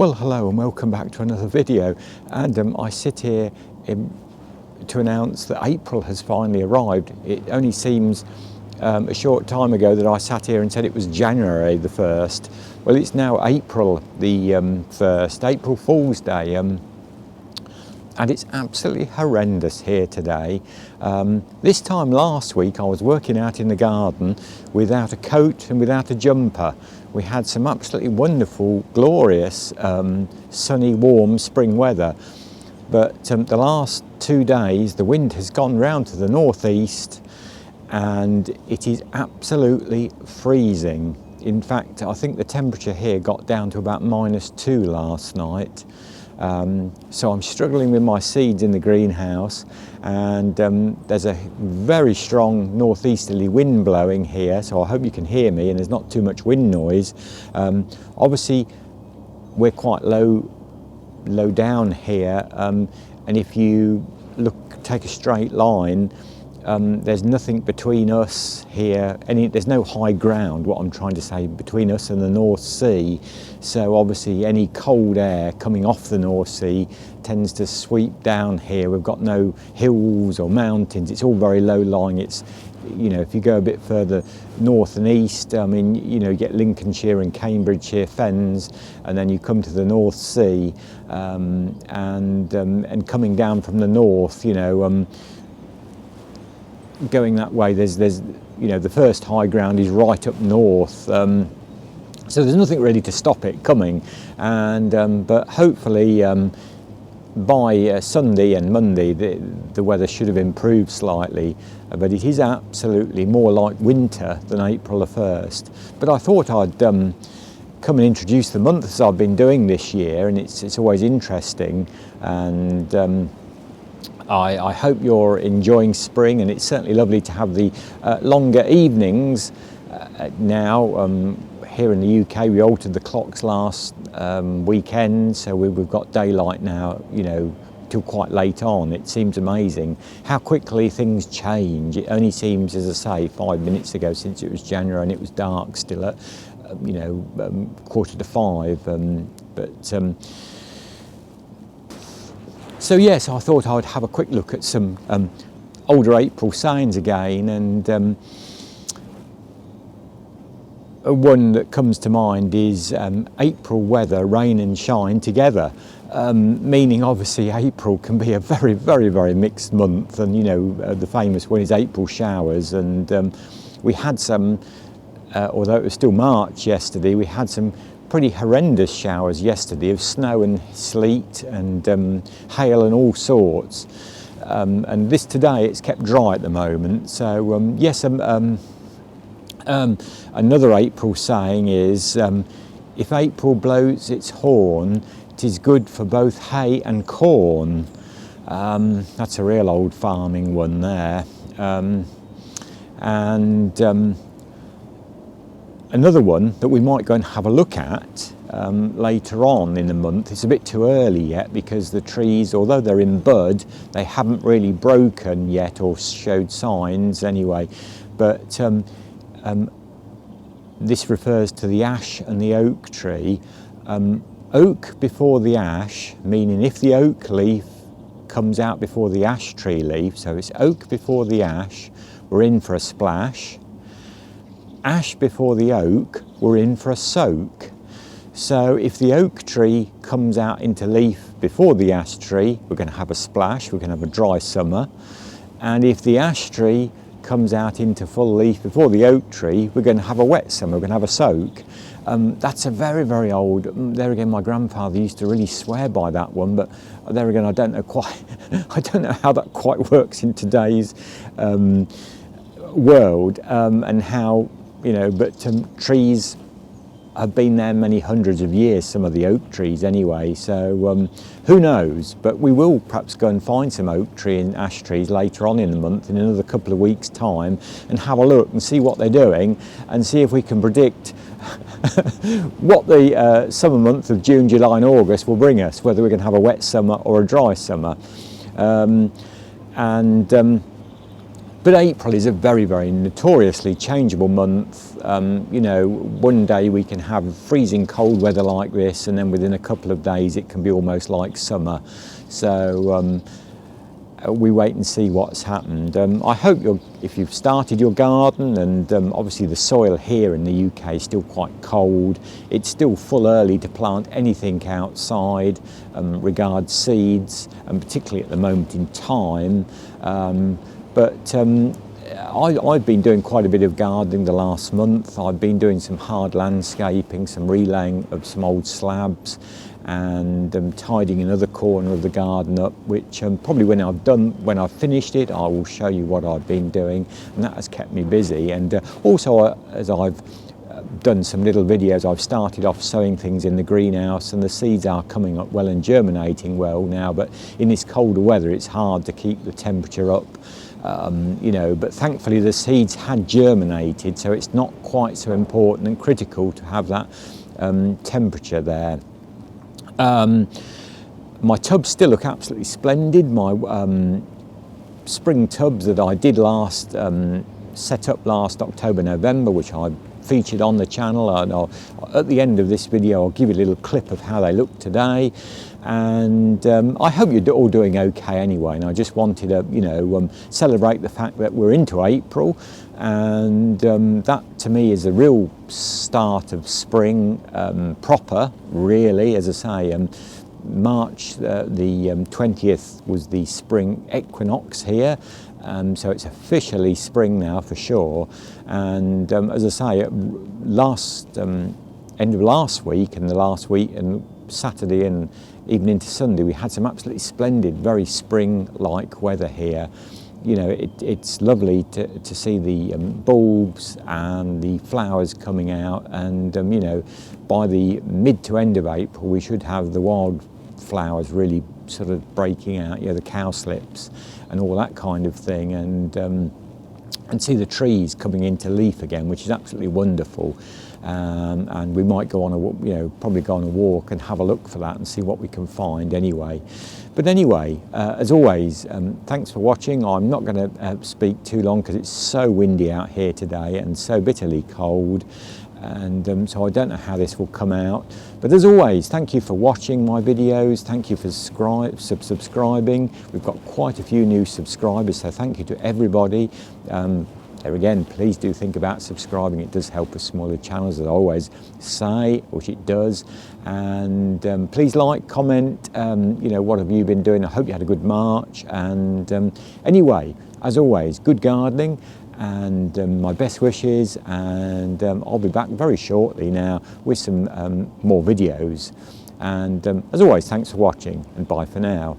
Well, hello and welcome back to another video, and I sit here to announce that April has finally arrived. It only seems a short time ago that I sat here and said it was January the 1st. Well, it's now April the 1st, April Fool's Day, and it's absolutely horrendous here today. This time last week I was working out in the garden without a coat and without a jumper. We had some absolutely wonderful, glorious, sunny, warm spring weather. But the last 2 days the wind has gone round to the northeast and it is absolutely freezing. In fact, I think the temperature here got down to about -2 last night. So I'm struggling with my seeds in the greenhouse, and there's a very strong northeasterly wind blowing here, so I hope you can hear me and there's not too much wind noise. Obviously we're quite low down here, and if you take a straight line, there's nothing between us here, there's no high ground, what I'm trying to say, between us and the North Sea. So obviously any cold air coming off the North Sea tends to sweep down here. We've got no hills or mountains, it's all very low lying. It's, if you go a bit further north and east, you get Lincolnshire and Cambridgeshire fens, and then you come to the North Sea, and coming down from the north, going that way, there's the first high ground is right up north, so there's nothing really to stop it coming, and but hopefully by Sunday and Monday the weather should have improved slightly, but it is absolutely more like winter than April the 1st. But I thought I'd come and introduce the months I've been doing this year, and it's always interesting, and I hope you're enjoying spring, and it's certainly lovely to have the longer evenings now. Here in the UK we altered the clocks last weekend, so we've got daylight now, till quite late on. It seems amazing how quickly things change. It only seems, as I say, 5 minutes ago since it was January and it was dark still at 4:45, so yes, I thought I would have a quick look at some older April sayings again, and one that comes to mind is April weather, rain and shine together, meaning obviously April can be a very, very, very mixed month, and the famous one is April showers, and we had some, although it was still March yesterday, we had some pretty horrendous showers yesterday of snow and sleet and hail and all sorts, and this today it's kept dry at the moment. So yes, another April saying is, if April blows its horn, it is good for both hay and corn. That's a real old farming one there. Another one that we might go and have a look at later on in the month. It's a bit too early yet because the trees, although they're in bud, they haven't really broken yet or showed signs anyway. But this refers to the ash and the oak tree. Oak before the ash, meaning if the oak leaf comes out before the ash tree leaf, so it's oak before the ash, we're in for a splash. Ash before the oak, we're in for a soak. So if the oak tree comes out into leaf before the ash tree, we're going to have a splash, we're going to have a dry summer. And if the ash tree comes out into full leaf before the oak tree, we're going to have a wet summer, we're going to have a soak. That's a very, very old, there again my grandfather used to really swear by that one, but there again I don't know how that quite works in today's world, and how, but trees have been there many hundreds of years, some of the oak trees anyway, so who knows, but we will perhaps go and find some oak tree and ash trees later on in the month, in another couple of weeks time, and have a look and see what they're doing, and see if we can predict what the summer month of June, July and August will bring us, whether we're going to have a wet summer or a dry summer. But April is a very, very notoriously changeable month. You know, one day we can have freezing cold weather like this, and then within a couple of days it can be almost like summer. So we wait and see what's happened. I hope if you've started your garden, and obviously the soil here in the UK is still quite cold, it's still full early to plant anything outside, regard seeds, and particularly at the moment in time. But I've been doing quite a bit of gardening the last month. I've been doing some hard landscaping, some relaying of some old slabs, and tidying another corner of the garden up, which probably when I've finished it, I will show you what I've been doing, and that has kept me busy. And also, as I've done some little videos, I've started off sowing things in the greenhouse, and the seeds are coming up well and germinating well now, but in this colder weather it's hard to keep the temperature up. You know, but thankfully the seeds had germinated, so it's not quite so important and critical to have that temperature there. My tubs still look absolutely splendid. My spring tubs that I did set up last October, November, which I featured on the channel, and at the end of this video I'll give you a little clip of how they look today. And I hope you're all doing okay anyway, and I just wanted to, you know, celebrate the fact that we're into April, and that to me is the real start of spring proper, really. As I say, March the 20th was the spring equinox here, so it's officially spring now for sure. And as I say, end of last week and the last week and Saturday and even into Sunday, we had some absolutely splendid, very spring-like weather here. You know, it's lovely to see the bulbs and the flowers coming out, and you know, by the mid to end of April we should have the wild flowers really sort of breaking out, you know, the cowslips and all that kind of thing, and see the trees coming into leaf again, which is absolutely wonderful. And we might go on probably go on a walk and have a look for that and see what we can find anyway. But anyway, as always, thanks for watching. I'm not going to speak too long because it's so windy out here today and so bitterly cold, and so I don't know how this will come out. But as always, thank you for watching my videos. Thank you for subscribing. We've got quite a few new subscribers, so thank you to everybody. There again, please do think about subscribing. It does help us smaller channels, as I always say, which it does. And please like, comment, you know, what have you been doing? I hope you had a good March. And anyway, as always, good gardening, and my best wishes. And I'll be back very shortly now with some more videos. And as always, thanks for watching, and bye for now.